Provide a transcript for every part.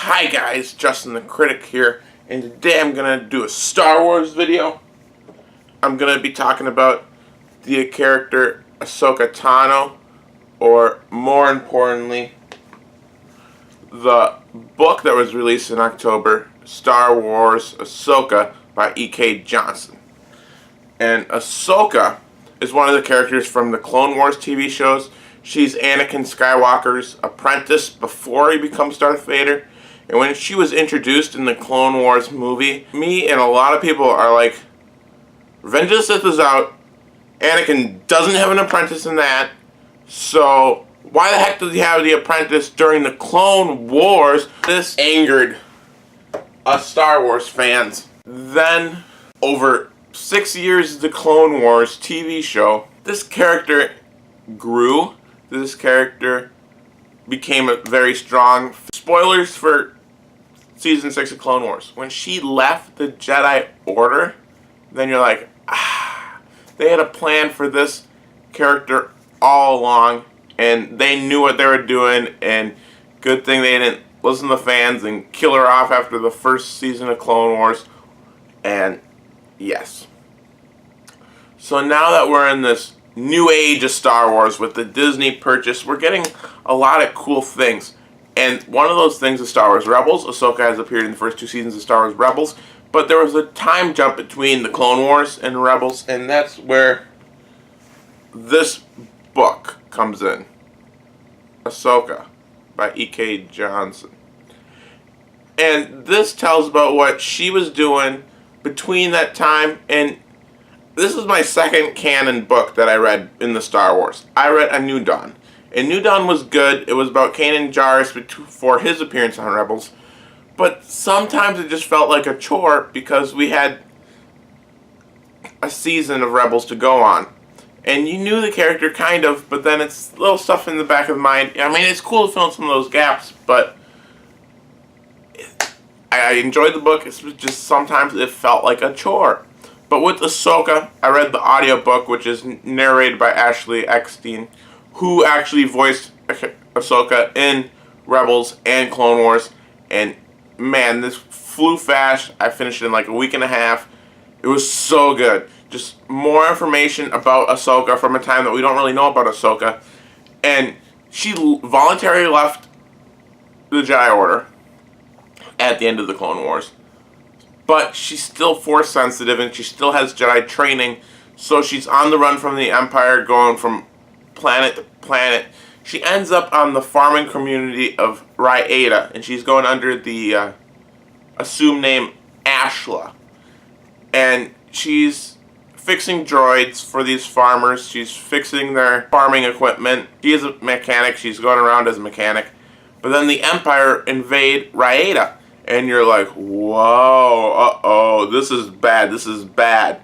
Hi guys, Justin the Critic here, and today I'm going to do a Star Wars video. I'm going to be talking about the character Ahsoka Tano, or more importantly, the book that was released in October, Star Wars Ashoka by E.K Johnston. And Ahsoka is one of the characters from the Clone Wars TV shows. She's Anakin Skywalker's apprentice before he becomes Darth Vader. And when she was introduced in the Clone Wars movie, me and a lot of people are like, Revenge of the Sith is out. Anakin doesn't have an apprentice in that. So why the heck does he have the apprentice during the Clone Wars? This angered us Star Wars fans. Then, over 6 years of the Clone Wars TV show, this character grew. This character became a very strong. Spoilers for Season 6 of Clone Wars. When she left the Jedi Order, then you're like, they had a plan for this character all along, and they knew what they were doing, and good thing they didn't listen to the fans and kill her off after the first season of Clone Wars. And yes. So now that we're in this new age of Star Wars with the Disney purchase, we're getting a lot of cool things. And one of those things is Star Wars Rebels. Ahsoka has appeared in the first 2 seasons of Star Wars Rebels. But there was a time jump between the Clone Wars and Rebels, and that's where this book comes in. Ahsoka by E.K Johnston. And this tells about what she was doing between that time, and this is my second canon book that I read in the Star Wars. I read A New Dawn. And New Dawn was good. It was about Kanan Jarrus for his appearance on Rebels. But sometimes it just felt like a chore because we had a season of Rebels to go on. And you knew the character kind of, but then it's little stuff in the back of the mind. I mean, it's cool to fill in some of those gaps, but I enjoyed the book. It's just sometimes it felt like a chore. But with Ahsoka, I read the audiobook, which is narrated by Ashley Eckstein, who actually voiced Ahsoka in Rebels and Clone Wars. And man, this flew fast. I finished it in like a week and a half. It was so good. Just more information about Ahsoka from a time that we don't really know about Ahsoka. And she voluntarily left the Jedi Order at the end of the Clone Wars. But she's still Force sensitive and she still has Jedi training. So she's on the run from the Empire, going from planet to planet. She ends up on the farming community of Raieta, and she's going under the assumed name Ashla. And she's fixing droids for these farmers. She's fixing their farming equipment. She is a mechanic. She's going around as a mechanic. But then the Empire invade Raieta. And you're like, whoa, uh-oh, this is bad, this is bad.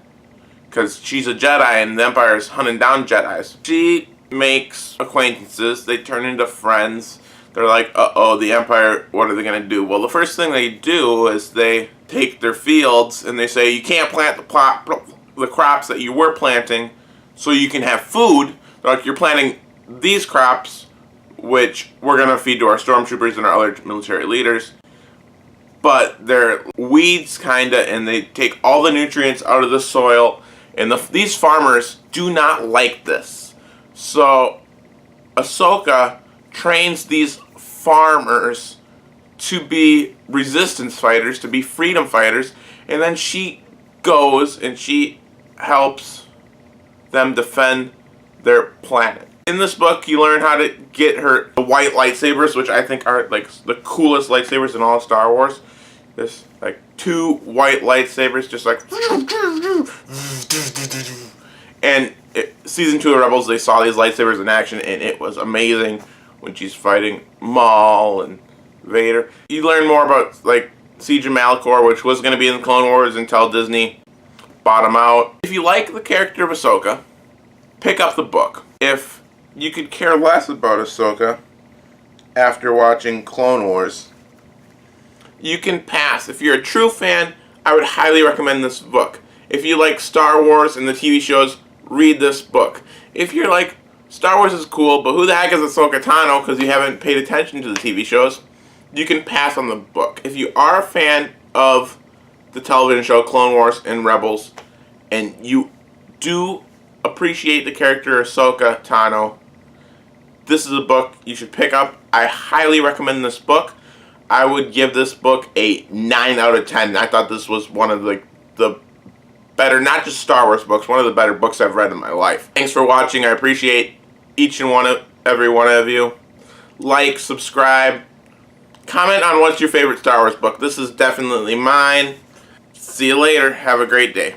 Because she's a Jedi and the Empire is hunting down Jedis. She makes acquaintances, they turn into friends. They're like, uh-oh, the Empire, what are they going to do? Well, the first thing they do is they take their fields and they say, you can't plant the crops that you were planting so you can have food. They're like, you're planting these crops, which we're going to feed to our stormtroopers and our other military leaders. But they're weeds, kinda, and they take all the nutrients out of the soil. And these farmers do not like this. So Ahsoka trains these farmers to be resistance fighters, to be freedom fighters. And then she goes and she helps them defend their planet. In this book, you learn how to get her the white lightsabers, which I think are like the coolest lightsabers in all of Star Wars. There's like 2 white lightsabers, just like. And season 2 of Rebels, they saw these lightsabers in action, and it was amazing when she's fighting Maul and Vader. You learn more about like Siege of Malachor, which was going to be in the Clone Wars until Disney bought them out. If you like the character of Ahsoka, pick up the book. If you could care less about Ahsoka after watching Clone Wars, you can pass. If you're a true fan, I would highly recommend this book. If you like Star Wars and the TV shows, read this book. If you're like, Star Wars is cool, but who the heck is Ahsoka Tano because you haven't paid attention to the TV shows, you can pass on the book. If you are a fan of the television show Clone Wars and Rebels, and you do appreciate the character Ahsoka Tano, this is a book you should pick up. I highly recommend this book. I would give this book a 9 out of 10. I thought this was one of the better, not just Star Wars books, one of the better books I've read in my life. Thanks for watching. I appreciate each and every one of you. Like, subscribe, comment on what's your favorite Star Wars book. This is definitely mine. See you later. Have a great day.